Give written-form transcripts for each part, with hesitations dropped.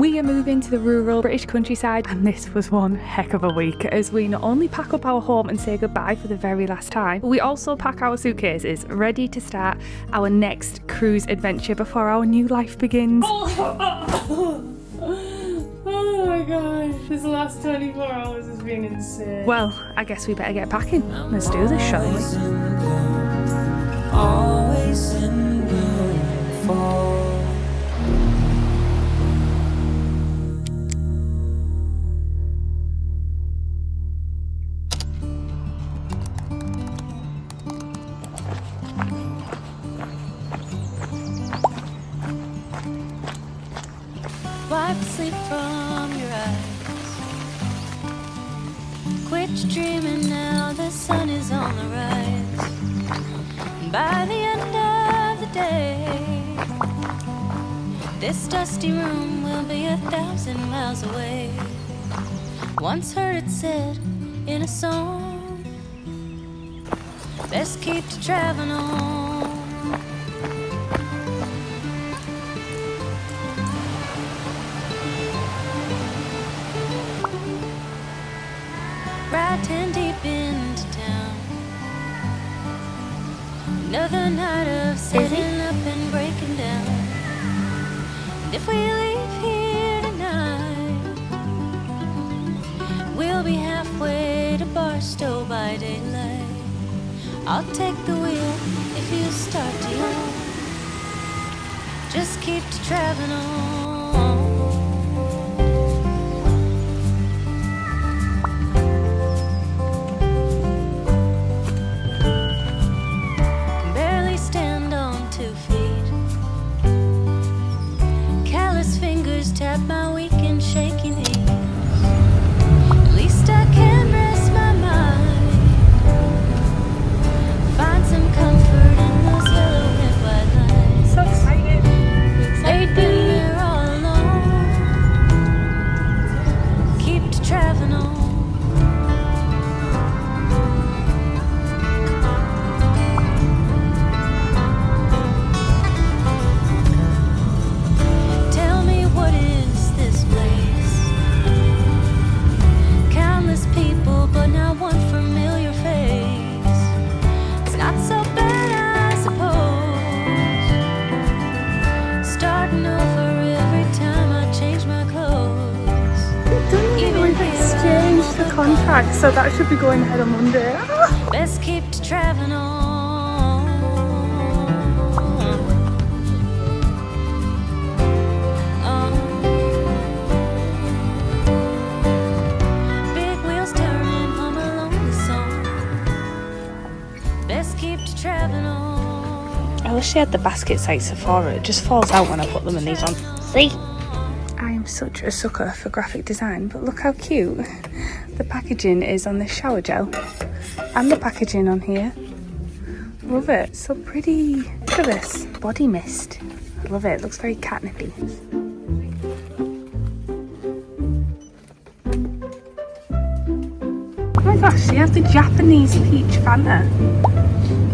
We are moving to the rural British countryside, and this was one heck of a week as we not only pack up our home and say goodbye for the very last time, but we also pack our suitcases ready to start our next cruise adventure before our new life begins. Oh my gosh, this last 24 hours has been insane. Well, I guess we better get packing. Let's do this, shall we? Always in the fall. Wipe sleep from your eyes. Quit dreaming now, the sun is on the rise. And by the end of the day, this dusty room will be 1,000 miles away. Once heard it said in a song, best keep to traveling on. Riding deep into town. Another night of setting up and breaking down. And if we leave here tonight, we'll be halfway to Barstow by daylight. I'll take the wheel if you start to yawn. Just keep to traveling on. Tap my weak and shaky knees. At least I can rest my mind. Find some comfort in those yellow and white lines. So excited. They've been there all along. Keep to traveling on. But not one familiar face. It's not so bad, I suppose. Starting over every time I change my clothes. We've exchanged the contract, so that should be going ahead on Monday. Best keep to traveling on. I wish they had the baskets like Sephora. It just falls out when I put them in these on. See? I am such a sucker for graphic design, but look how cute the packaging is on this shower gel. And the packaging on here. Love it. So pretty. Look at this. Body mist. I love it. It looks very catnipy. Oh my gosh, you have the Japanese peach Fanta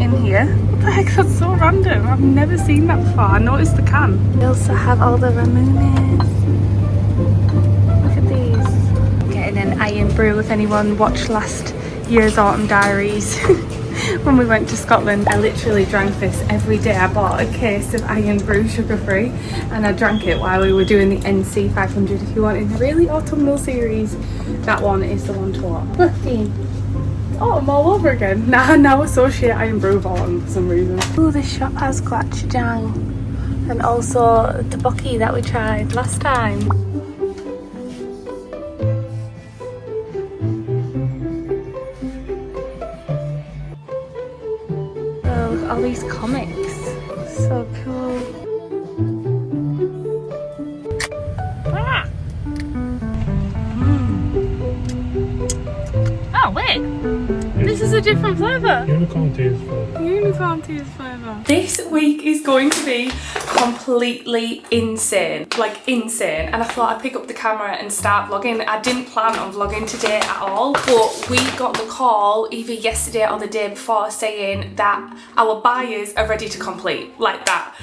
in here. What the heck, that's so random. I've never seen that before. I noticed the can. We also have all the Ramones. Look at these. Getting an iron brew if anyone watched last year's autumn diaries. When we went to Scotland, I literally drank this every day. I bought a case of iron brew sugar free and I drank it while we were doing the NC 500. If you want in the really autumnal series, that one is the one to watch. Look, Dean. Autumn all over again. Now associate iron brew with autumn for some reason. Oh, this shop has gochujang and also tteokbokki that we tried last time. Oh, all these comics. So cool. Ah. Oh, wait. This is a different flavour. Unicorn tea is flavour. Unicorn tea is flavour. This week is going to be completely insane, like insane, and I thought I'd pick up the camera and start vlogging. I didn't plan on vlogging today at all, but we got the call either yesterday or the day before saying that our buyers are ready to complete, like that.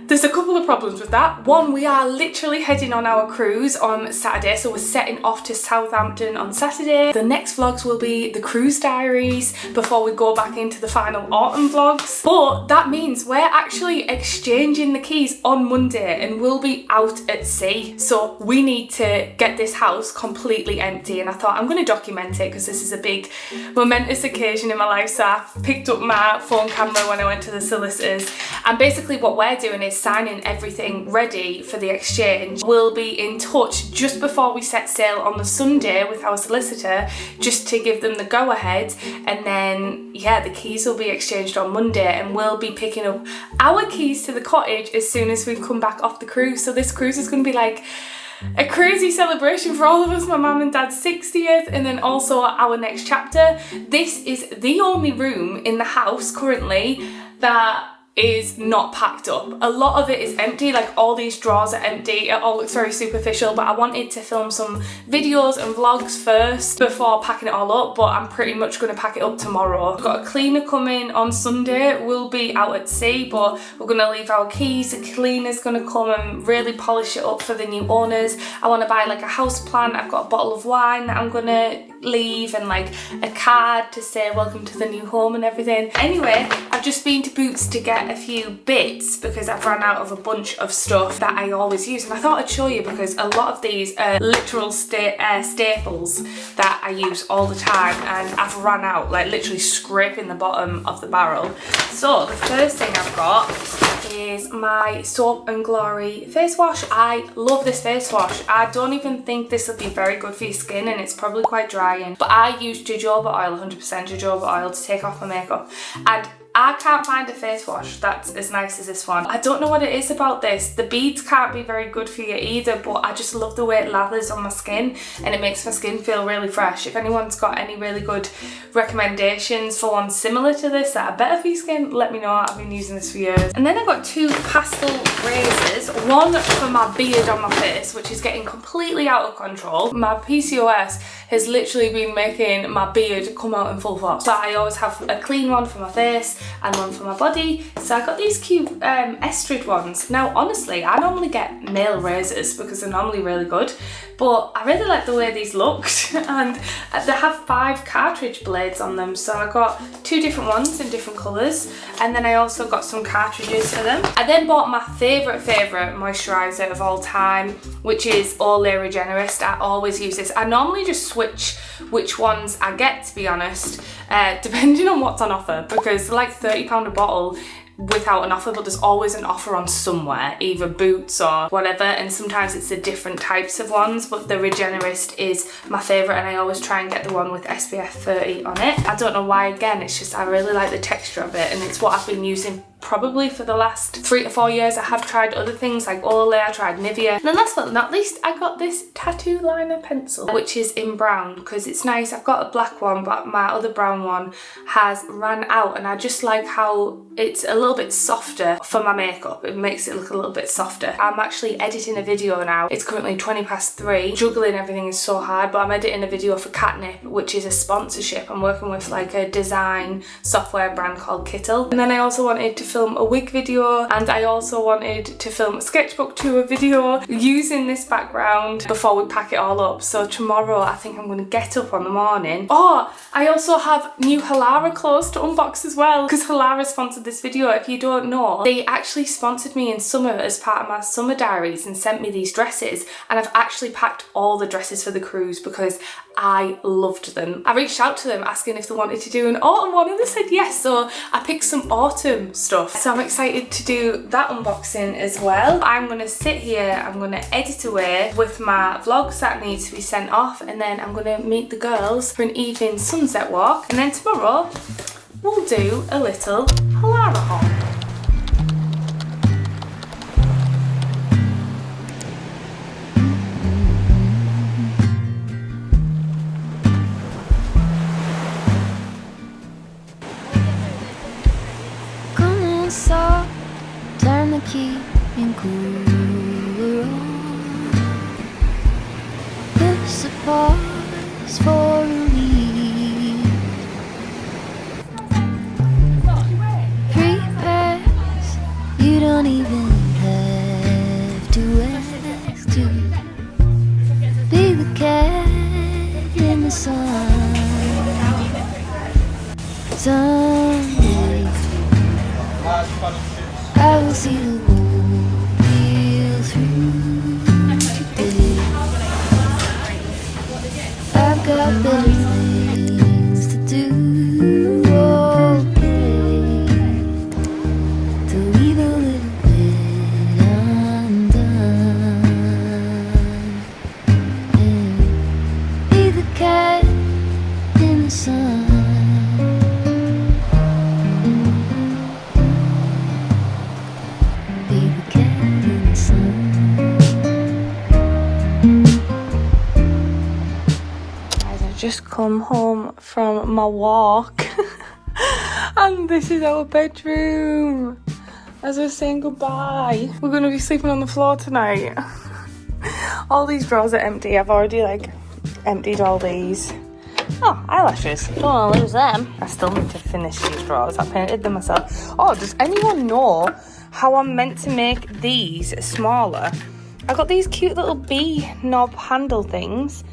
There's a couple of problems with that. One, we are literally heading on our cruise on Saturday, so we're setting off to Southampton on Saturday. The next vlogs will be the cruise diaries before we go back into the final autumn vlogs. But that means we're actually exchanging the keys on Monday and we'll be out at sea. So we need to get this house completely empty, and I thought I'm going to document it because this is a big momentous occasion in my life. So I picked up my phone camera when I went to the solicitors, and basically what we're doing is signing everything ready for the exchange. We'll be in touch just before we set sail on the Sunday with our solicitor just to give them the go ahead, and then yeah, the keys will be exchanged on Monday and we'll be picking up our keys to the cottage as soon as we've come back off the cruise. So this cruise is going to be like a crazy celebration for all of us, my mum and dad's 60th, and then also our next chapter. This is the only room in the house currently that is not packed up. A lot of it is empty, like all these drawers are empty. It all looks very superficial, but I wanted to film some videos and vlogs first before packing it all up, but I'm pretty much going to pack it up tomorrow. We've got a cleaner coming on Sunday. We'll be out at sea, but we're going to leave our keys. The cleaner's going to come and really polish it up for the new owners. I want to buy like a house plant. I've got a bottle of wine that I'm going to leave and like a card to say welcome to the new home and everything. Anyway, I've just been to Boots to get a few bits because I've run out of a bunch of stuff that I always use, and I thought I'd show you because a lot of these are literal staples that I use all the time, and I've run out, like literally scraping the bottom of the barrel. So the first thing I've got is my Soap and Glory face wash. I love this face wash. I don't even think this will be very good for your skin, and it's probably quite drying, but I use jojoba oil, 100% jojoba oil, to take off my makeup, and I can't find a face wash that's as nice as this one. I don't know what it is about this. The beads can't be very good for you either, but I just love the way it lathers on my skin and it makes my skin feel really fresh. If anyone's got any really good recommendations for one similar to this that are better for your skin, let me know. I've been using this for years. And then I got two pastel razors, one for my beard on my face, which is getting completely out of control. My PCOS has literally been making my beard come out in full force. So I always have a clean one for my face and one for my body. So I got these cute Estrid ones. Now honestly, I normally get male razors because they're normally really good, but I really like the way these looked, and they have 5 cartridge blades on them. So I got 2 different ones in different colours, and then I also got some cartridges for them. I then bought my favourite moisturiser of all time, which is Olay Regenerist. I always use this. I normally just switch which ones I get, to be honest, depending on what's on offer, because they're like £30 a bottle without an offer, but there's always an offer on somewhere, either Boots or whatever, and sometimes it's the different types of ones, but the Regenerist is my favourite, and I always try and get the one with SPF 30 on it. I don't know why, again, it's just I really like the texture of it, and it's what I've been using probably for the last 3 to 4 years. I have tried other things like Olay, I tried Nivea, and then last but not least, I got this tattoo liner pencil, which is in brown because it's nice. I've got a black one, but my other brown one has ran out, and I just like how it's a little bit softer for my makeup. It makes it look a little bit softer. I'm actually editing a video now. It's currently 3:20. Juggling everything is so hard, but I'm editing a video for Catnip, which is a sponsorship. I'm working with like a design software brand called Kittle. And then I also wanted to film a wig video, and I also wanted to film a sketchbook tour video using this background before we pack it all up. So tomorrow I think I'm going to get up on the morning. Oh, I also have new Halara clothes to unbox as well, because Halara sponsored this video. If you don't know, they actually sponsored me in summer as part of my summer diaries and sent me these dresses, and I've actually packed all the dresses for the cruise because I loved them. I reached out to them asking if they wanted to do an autumn one, and they said yes, so I picked some autumn stuff. So I'm excited to do that unboxing as well. I'm going to sit here, I'm going to edit away with my vlogs that need to be sent off, and then I'm going to meet the girls for an evening sunset walk, and then tomorrow we'll do a little Halara haul. So cooler on. Push the pause for a week. Free pass, you don't even have to ask to be the cat in the sun. Someday I will see the whole deal through today. I've got better things to do, okay, to leave a little bit undone, and be the cat in the sun. Be the cat in the sun. Guys, I've just come home from my walk and this is our bedroom. As I was saying goodbye, we're going to be sleeping on the floor tonight. All these drawers are empty. I've already like emptied all these. Oh, eyelashes. Don't want to lose them. I still need to finish these drawers. I painted them myself. Oh, does anyone know how I'm meant to make these smaller? I got these cute little bee knob handle things,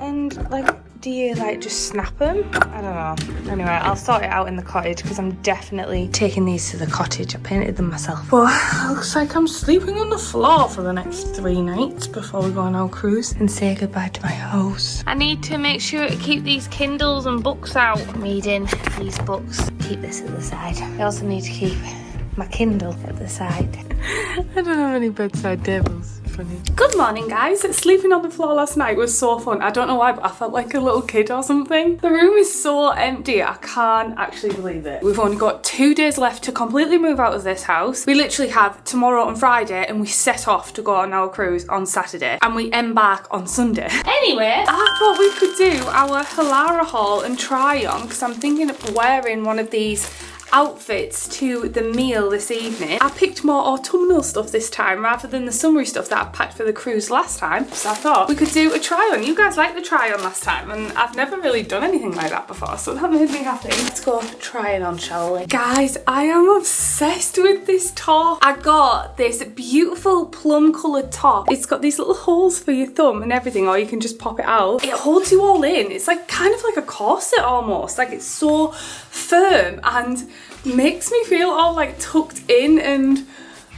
and like, do you like just snap them? I don't know. Anyway, I'll sort it out in the cottage because I'm definitely taking these to the cottage. I painted them myself. But looks like I'm sleeping on the floor for the next 3 nights before we go on our cruise and say goodbye to my house. I need to make sure to keep these Kindles and books out. I'm reading these books. Keep this at the side. I also need to keep my Kindle at the side. I don't have any bedside tables. Funny. Good morning, guys. Sleeping on the floor last night was so fun. I don't know why, but I felt like a little kid or something. The room is so empty. I can't actually believe it. We've only got 2 days left to completely move out of this house. We literally have tomorrow and Friday, and we set off to go on our cruise on Saturday, and we embark on Sunday. Anyway, I thought we could do our Halara haul and try on, because I'm thinking of wearing one of these outfits to the meal this evening. I picked more autumnal stuff this time rather than the summery stuff that I packed for the cruise last time. So I thought we could do a try on. You guys liked the try on last time, and I've never really done anything like that before, so that made me happy. Let's go try it on, shall we? Guys, I am obsessed with this top. I got this beautiful plum coloured top. It's got these little holes for your thumb and everything, or you can just pop it out. It holds you all in. It's like kind of like a corset almost. Like, it's so firm and makes me feel all like tucked in, and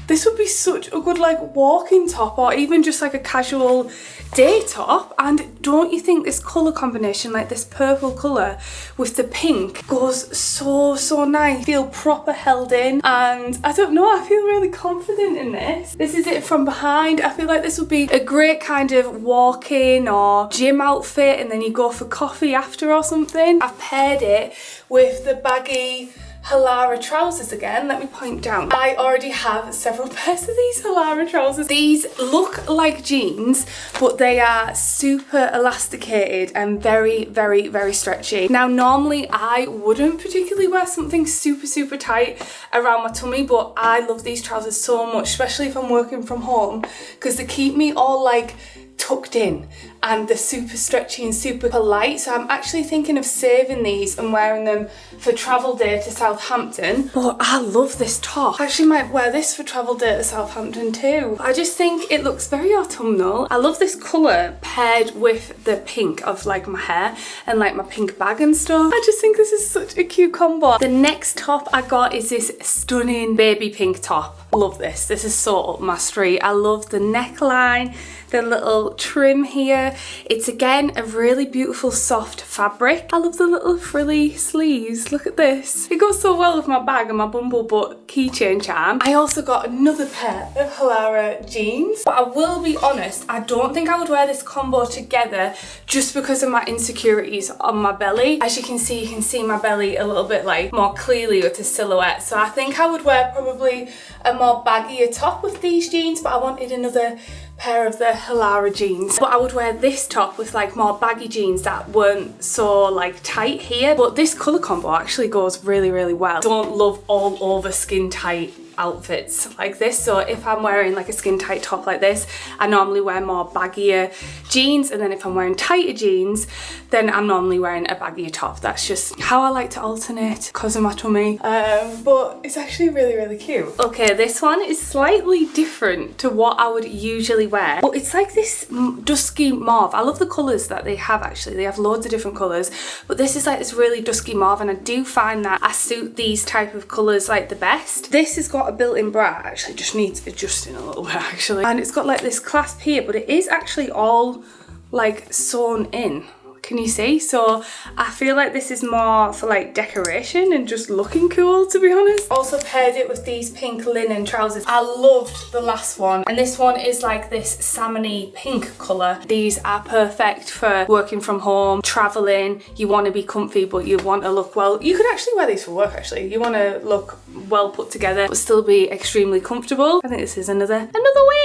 this would be such a good like walking top, or even just like a casual day top. And don't you think this colour combination, like this purple colour with the pink, goes so nice? I feel proper held in, and I don't know, I feel really confident in this. This is it from behind. I feel like this would be a great kind of walk-in or gym outfit, and then you go for coffee after or something. I've paired it with the baggy Halara trousers again. Let me point down. I already have several pairs of these Halara trousers. These look like jeans, but they are super elasticated and very stretchy. Now, normally I wouldn't particularly wear something super tight around my tummy, but I love these trousers so much, especially if I'm working from home, because they keep me all like tucked in, and they're super stretchy and super light. So I'm actually thinking of saving these and wearing them for travel day to Southampton. But I love this top. I actually might wear this for travel day to Southampton too. I just think it looks very autumnal. I love this colour paired with the pink of like my hair and like my pink bag and stuff. I just think this is such a cute combo. The next top I got is this stunning baby pink top. Love this. This is so up my street. I love the neckline, the little trim here. It's again a really beautiful soft fabric. I love the little frilly sleeves. Look at this. It goes so well with my bag and my Bumblebutt keychain charm. I also got another pair of Halara jeans, but I will be honest, I don't think I would wear this combo together just because of my insecurities on my belly. As you can see my belly a little bit like more clearly with the silhouette. So I think I would wear probably a more baggier top with these jeans, but I wanted another pair of the Halara jeans. But I would wear this top with like more baggy jeans that weren't so like tight here. But this colour combo actually goes really well. Don't love all over skin tight outfits like this. So if I'm wearing like a skin tight top like this, I normally wear more baggier jeans, and then if I'm wearing tighter jeans, then I'm normally wearing a baggier top. That's just how I like to alternate because of my tummy. But it's actually really, really cute. Okay, this one is slightly different to what I would usually wear, but it's like this dusky mauve. I love the colours that they have actually. They have loads of different colours, but this is like this really dusky mauve, and I do find that I suit these type of colours like the best. This has got a built-in bra, actually just needs adjusting a little bit actually, and it's got like this clasp here, but it is actually all like sewn in. Can you see? So I feel like this is more for like decoration and just looking cool, to be honest. Also paired it with these pink linen trousers. I loved the last one, and this one is like this salmony pink colour. These are perfect for working from home, travelling. You want to be comfy but you want to look well. You could actually wear these for work actually. You want to look well put together but still be extremely comfortable. I think this is another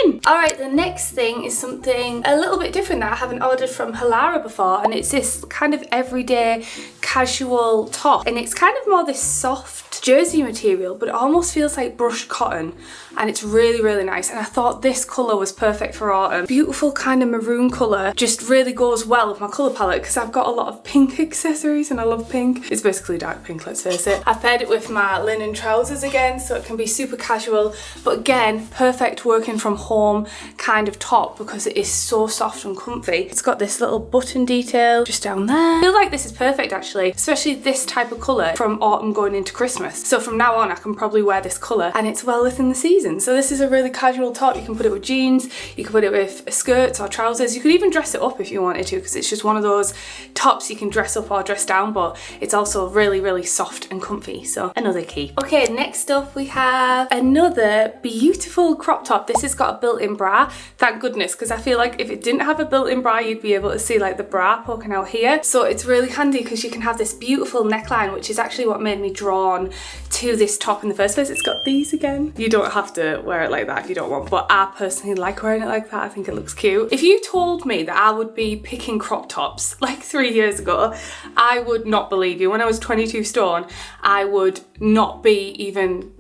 win. All right, the next thing is something a little bit different that I haven't ordered from Halara before, and it's this kind of everyday casual top, and it's kind of more this soft jersey material, but it almost feels like brushed cotton, and it's really, really nice. And I thought this colour was perfect for autumn. Beautiful kind of maroon colour, just really goes well with my colour palette because I've got a lot of pink accessories and I love pink. It's basically dark pink, let's face it. I paired it with my linen trousers again, so it can be super casual, but again, perfect working from home kind of top because it is so soft and comfy. It's got this little button detail just down there. I feel like this is perfect actually, especially this type of colour from autumn going into Christmas. So from now on I can probably wear this colour and it's well within the season. So this is a really casual top. You can put it with jeans, you can put it with skirts or trousers. You could even dress it up if you wanted to, because it's just one of those tops you can dress up or dress down, but it's also really, really soft and comfy. So another key. Okay, next up we have another beautiful crop top. This has got a built-in bra, thank goodness, because I feel like if it didn't have a built-in bra you'd be able to see like the bra poking out here. So it's really handy because you can have this beautiful neckline, which is actually what made me drawn to this top in the first place. It's got these again. You don't have to wear it like that if you don't want, but I personally like wearing it like that. I think it looks cute. If you told me that I would be picking crop tops like 3 years ago, I would not believe you. When I was 22 stone, I would not be even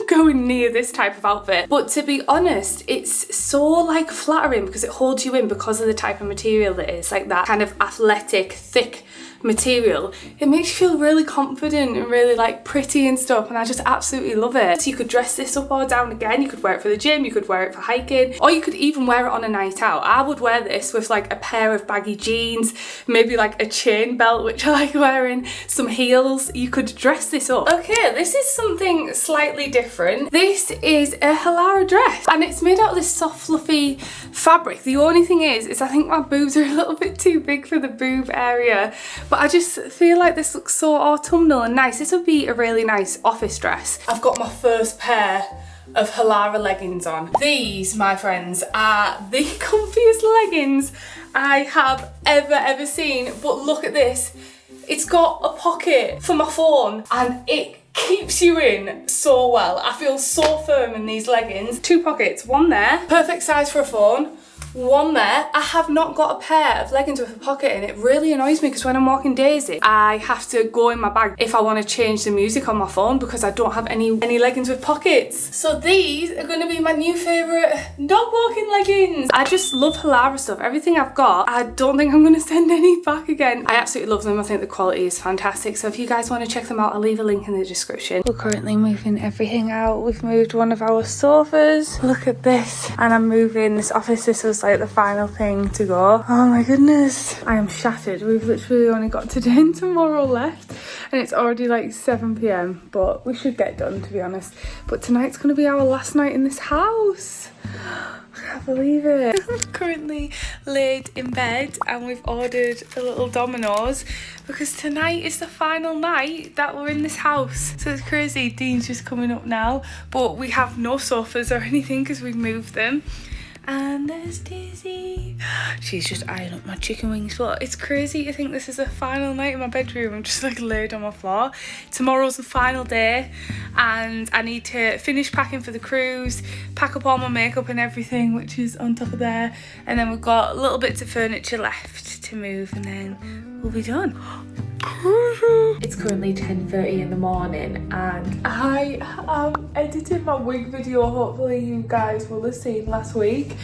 going near this type of outfit. But to be honest, it's so like flattering because it holds you in because of the type of material that it is, like that kind of athletic, thick material. It makes you feel really confident and really like pretty and stuff, and I just absolutely love it. So you could dress this up or down again. You could wear it for the gym, you could wear it for hiking, or you could even wear it on a night out. I would wear this with like a pair of baggy jeans, maybe like a chain belt, which I like wearing, some heels. You could dress this up. Okay, this is something slightly different. This is a Halara dress and it's made out of this soft fluffy fabric. The only thing is I think my boobs are a little bit too big for the boob area, but I just feel like this looks so autumnal and nice. This would be a really nice office dress. I've got my first pair of Halara leggings on. These, my friends, are the comfiest leggings I have ever seen. But look at this. It's got a pocket for my phone and it keeps you in so well. I feel so firm in these leggings. 2 pockets, one there, perfect size for a phone. One there. I have not got a pair of leggings with a pocket, and it really annoys me because when I'm walking Daisy, I have to go in my bag if I want to change the music on my phone because I don't have any leggings with pockets. So these are going to be my new favourite dog walking leggings. I just love Halara stuff. Everything I've got, I don't think I'm going to send any back again. I absolutely love them. I think the quality is fantastic. So if you guys want to check them out, I'll leave a link in the description. We're currently moving everything out. We've moved one of our sofas. Look at this. And I'm moving this office. This was like the final thing to go. Oh my goodness, I am shattered. We've literally only got today and tomorrow left and it's already like 7 p.m, but we should get done, to be honest. But tonight's gonna be our last night in this house. I can't believe it. I'm currently laid in bed and we've ordered a little Domino's because tonight is the final night that we're in this house. So it's crazy. Dean's just coming up now, but we have no sofas or anything because we've moved them. And there's Daisy. She's just eyeing up my chicken wings. But it's crazy to think this is the final night in my bedroom. I'm just like laid on my floor. Tomorrow's the final day and I need to finish packing for the cruise, pack up all my makeup and everything, which is on top of there. And then we've got little bits of furniture left to move and then we'll be done. It's currently 10:30 in the morning and I am editing my wig video. Hopefully you guys will have seen last week,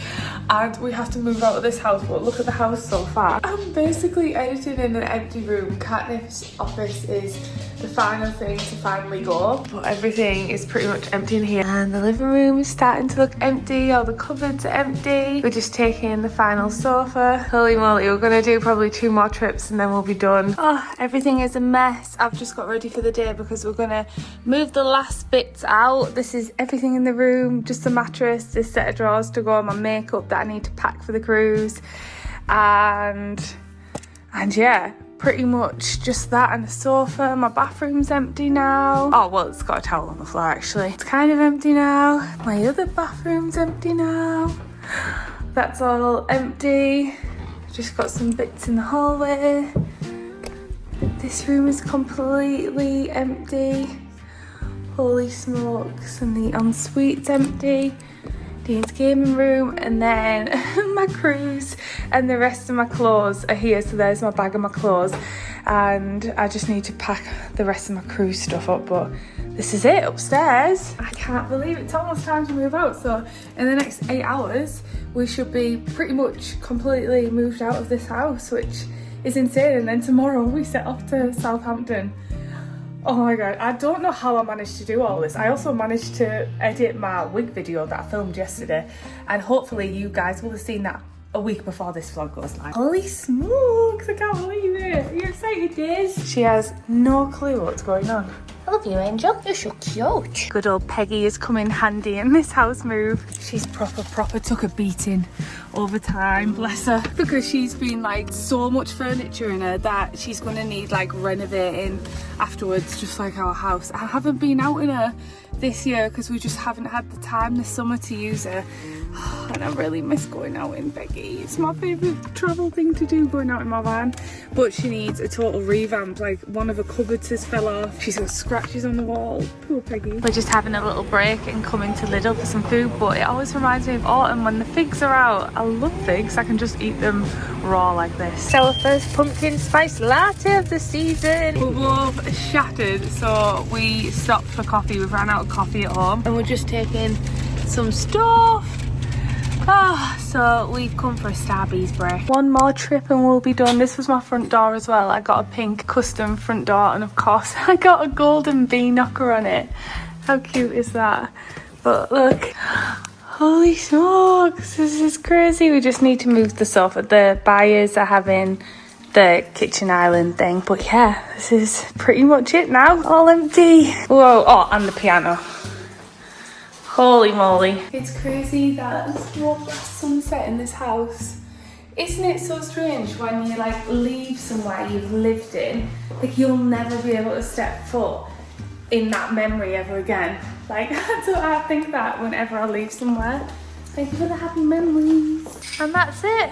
and we have to move out of this house, but look at the house so far. I'm basically editing in an empty room. Catnip's office is the final thing to finally go, but everything is pretty much empty in here, and the living room is starting to look empty. All the cupboards are empty. We're just taking the final sofa. Holy moly, we're gonna do probably 2 more trips and then we'll be done. Oh, everything is a mess. I've just got ready for the day because we're gonna move the last bits out. This is everything in the room, just the mattress, this set of drawers to go on, my makeup that I need to pack for the cruise, and yeah, pretty much just that, and the sofa. My bathroom's empty now. Oh well, it's got a towel on the floor actually. It's kind of empty now. My other bathroom's empty now. That's all empty. Just got some bits in the hallway. This room is completely empty. Holy smokes. And the ensuite's empty. Dean's gaming room, and then my cruise and the rest of my clothes are here. So there's my bag of my clothes, and I just need to pack the rest of my cruise stuff up, but this is it upstairs. I can't believe it's almost time to move out. So in the next 8 hours we should be pretty much completely moved out of this house, which is insane. And then tomorrow we set off to Southampton. Oh my god, I don't know how I managed to do all this. I also managed to edit my wig video that I filmed yesterday, and hopefully you guys will have seen that a week before this vlog goes live. Holy smokes, I can't believe it. Are you excited, Days? She has no clue what's going on. I love you, Angel. You're so cute. Good old Peggy has come in handy in this house move. She's proper took a beating over time, bless her, because she's been like so much furniture in her that she's gonna need like renovating afterwards, just like our house. I haven't been out in her this year because we just haven't had the time this summer to use her. And I really miss going out in Baggy. It's my favourite travel thing to do, going out in my van. But she needs a total revamp. Like one of her cupboards has fell off. She's got scratches on the wall. Poor Peggy. We're just having a little break and coming to Lidl for some food, but it always reminds me of autumn when the figs are out. I love figs. I can just eat them raw like this. So first pumpkin spice latte of the season. We're both shattered, so we stopped for coffee. We've ran out of coffee at home and we're just taking some stuff. So we've come for a Starbucks break. One more trip and we'll be done. This was my front door as well. I got a pink custom front door, and of course I got a golden bee knocker on it. How cute is that? But look, holy smokes, this is crazy. We just need to move the sofa. The buyers are having the kitchen island thing, but yeah, this is pretty much it now. All empty. Whoa, oh, and the piano. Holy moly. It's crazy that there's one last sunset in this house. Isn't it so strange when you like leave somewhere you've lived in, like you'll never be able to step foot in that memory ever again. Like I think that whenever I leave somewhere. Thank you for the happy memories. And that's it.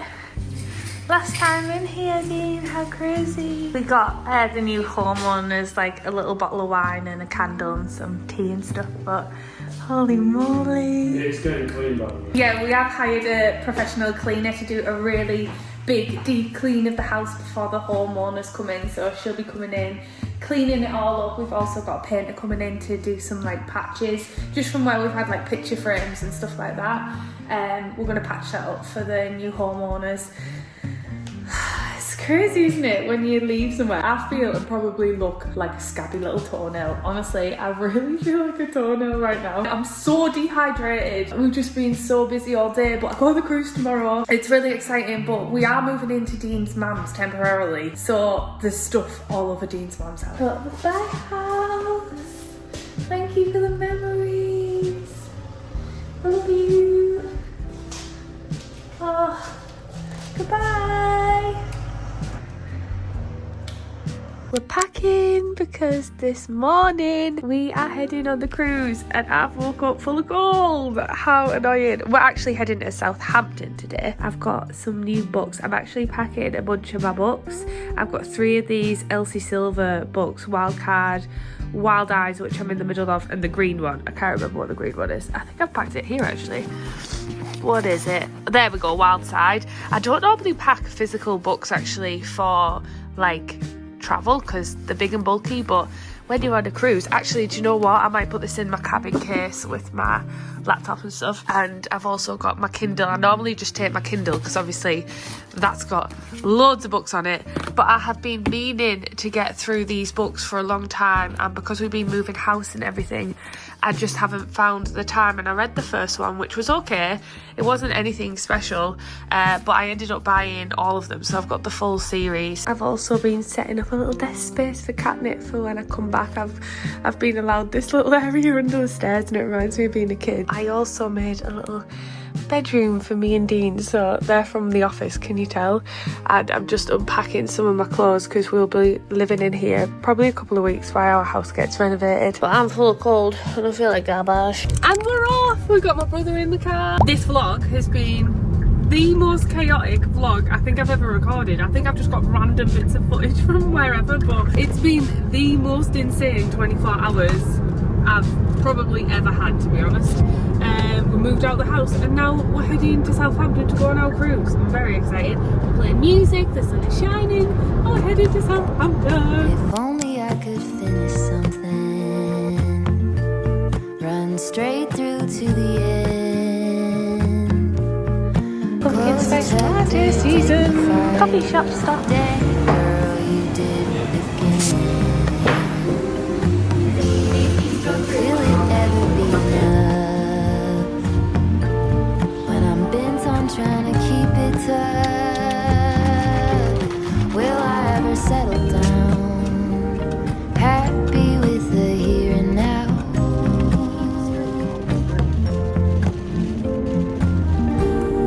Last time in here, Dean, how crazy. We got the new homeowners, like a little bottle of wine and a candle and some tea and stuff, but holy moly. It's getting clean, by the way. Yeah, we have hired a professional cleaner to do a really big deep clean of the house before the homeowners come in, so she'll be coming in, cleaning it all up. We've also got a painter coming in to do some like patches, just from where we've had like picture frames and stuff like that. We're gonna patch that up for the new homeowners. It's crazy, isn't it, when you leave somewhere? I feel and probably look like a scabby little toenail. Honestly, I really feel like a toenail right now. I'm so dehydrated. We've just been so busy all day, but I go on the cruise tomorrow. It's really exciting, but we are moving into Dean's mum's temporarily, so there's stuff all over Dean's mum's house. Bye house. Thank you for the memories. Love you. Oh. Goodbye. We're packing because this morning we are heading on the cruise and I've woke up full of cold. How annoying. We're actually heading to Southampton today. I've got some new books. I'm actually packing a bunch of my books. I've got 3 of these Elsie Silver books, Wildcard, Wild Eyes, which I'm in the middle of, and the green one. I can't remember what the green one is. I think I've packed it here actually. What is it? There we go, Wild Side. I don't normally pack physical books actually for like travel because they're big and bulky, but when you're on a cruise, actually, do you know what? I might put this in my cabin case with my laptop and stuff. And I've also got my Kindle. I normally just take my Kindle because obviously that's got loads of books on it. But I have been meaning to get through these books for a long time. And because we've been moving house and everything, I just haven't found the time. And I read the first one, which was okay. It wasn't anything special, but I ended up buying all of them. So I've got the full series. I've also been setting up a little desk space for catnip for when I come back. I've been allowed this little area under the stairs and it reminds me of being a kid. I also made a little bedroom for me and Dean, so they're from the office, can you tell? And I'm just unpacking some of my clothes because we'll be living in here probably a couple of weeks while our house gets renovated. But I'm full of cold and I feel like garbage. And we're off! We've got my brother in the car. This vlog has been the most chaotic vlog I think I've ever recorded. I think I've just got random bits of footage from wherever, but it's been the most insane 24 hours I've probably ever had, to be honest. We moved out of the house and now we're heading to Southampton to go on our cruise. I'm very excited. We're playing music, the sun is shining, and we're headed to Southampton. If only I could finish something, run straight through to the end. Pumpkin spice latte season. Coffee shop stop. Girl, you did it again. Will it ever be enough when I'm bent on trying to keep it tough? Will I ever settle down, happy with the here and now?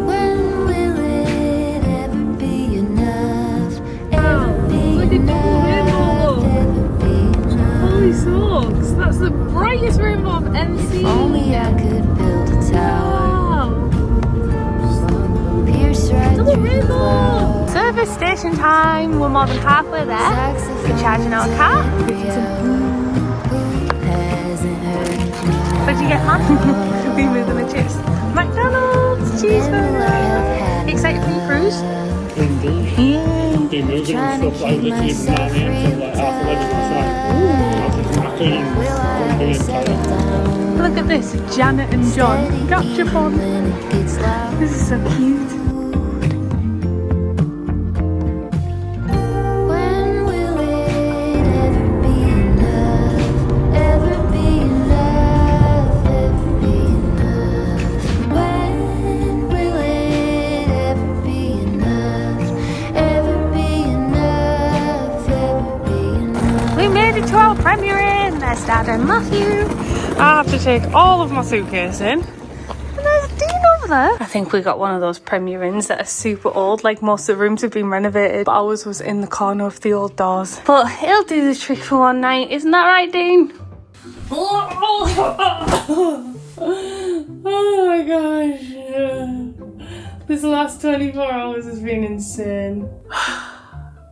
When will it ever be enough? Ever be enough? Ever be enough? Holy smokes, that's the brightest rainbow I've ever seen. If only I could build a tower, pierce right Double through the rainbow. clouds. Service station time. We're more than halfway there. We're charging our car. What did you get, man? Be moving the chips. McDonald's cheeseburger. Excited for your cruise? Be moving and stuff like literally 9 a.m. till like half 11 last night. Look at this, Janet and John. Gotcha Bond. This is so cute. When will it ever be enough? Ever be enough? Ever be enough? When will it ever be enough? Ever be enough? Ever be enough? We made it to our premiere in. There's Dad and Matthew. I have to take all of my suitcase in. And there's Dean over there. I think we got one of those Premier Inns that are super old. Like most of the rooms have been renovated, but ours was in the corner of the old doors. But it'll do the trick for one night. Isn't that right, Dean? Oh my gosh. This last 24 hours has been insane.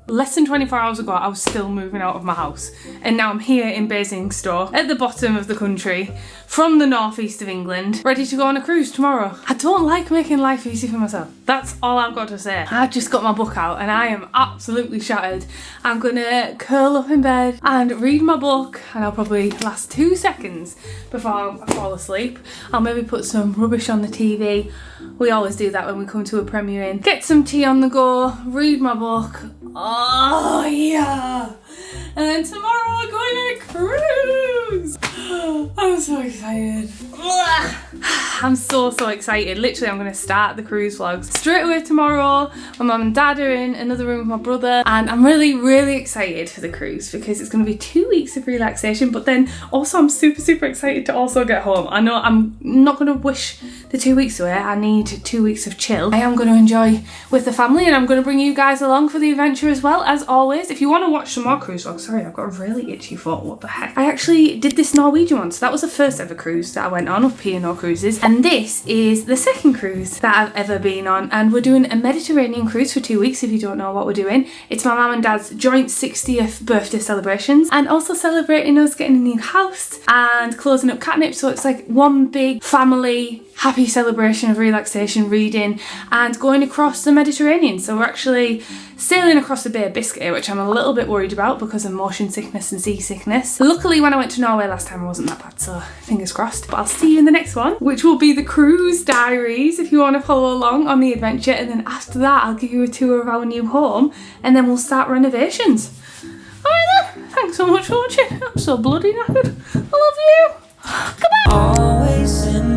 Less than 24 hours ago, I was still moving out of my house. And now I'm here in Basingstoke, at the bottom of the country, from the northeast of England, ready to go on a cruise tomorrow. I don't like making life easy for myself. That's all I've got to say. I've just got my book out and I am absolutely shattered. I'm gonna curl up in bed and read my book, and I'll probably last 2 seconds before I fall asleep. I'll maybe put some rubbish on the TV. We always do that when we come to a Premier Inn. Get some tea on the go, read my book. Oh yeah! And then tomorrow we're going on a cruise! I'm so excited. I'm so excited. Literally, I'm going to start the cruise vlogs straight away tomorrow. My mum and dad are in another room with my brother, and I'm really excited for the cruise because it's going to be 2 weeks of relaxation, but then also I'm super excited to also get home. I know I'm not going to wish the 2 weeks away. I need 2 weeks of chill. I am going to enjoy with the family, and I'm going to bring you guys along for the adventure as well, as always. If you want to watch some more cruise vlogs, sorry, I've got a really itchy foot, what the heck. I actually did this Norwegian one, so that was the first ever cruise that I went on of P&O Cruises, and this is the second cruise that I've ever been on, and we're doing a Mediterranean cruise for 2 weeks. If you don't know what we're doing, it's my mum and dad's joint 60th birthday celebrations, and also celebrating us getting a new house and closing up catnip, so it's like one big family happy celebration of relaxation, reading, and going across the Mediterranean. So we're actually sailing across the Bay of Biscay, which I'm a little bit worried about because of motion sickness and seasickness. Luckily, when I went to Norway last time, it wasn't that bad, so fingers crossed. But I'll see you in the next one, which will be the cruise diaries if you want to follow along on the adventure. And then after that, I'll give you a tour of our new home, and then we'll start renovations. Alright then, thanks so much for watching. I'm so bloody knackered. I love you. Goodbye. Always in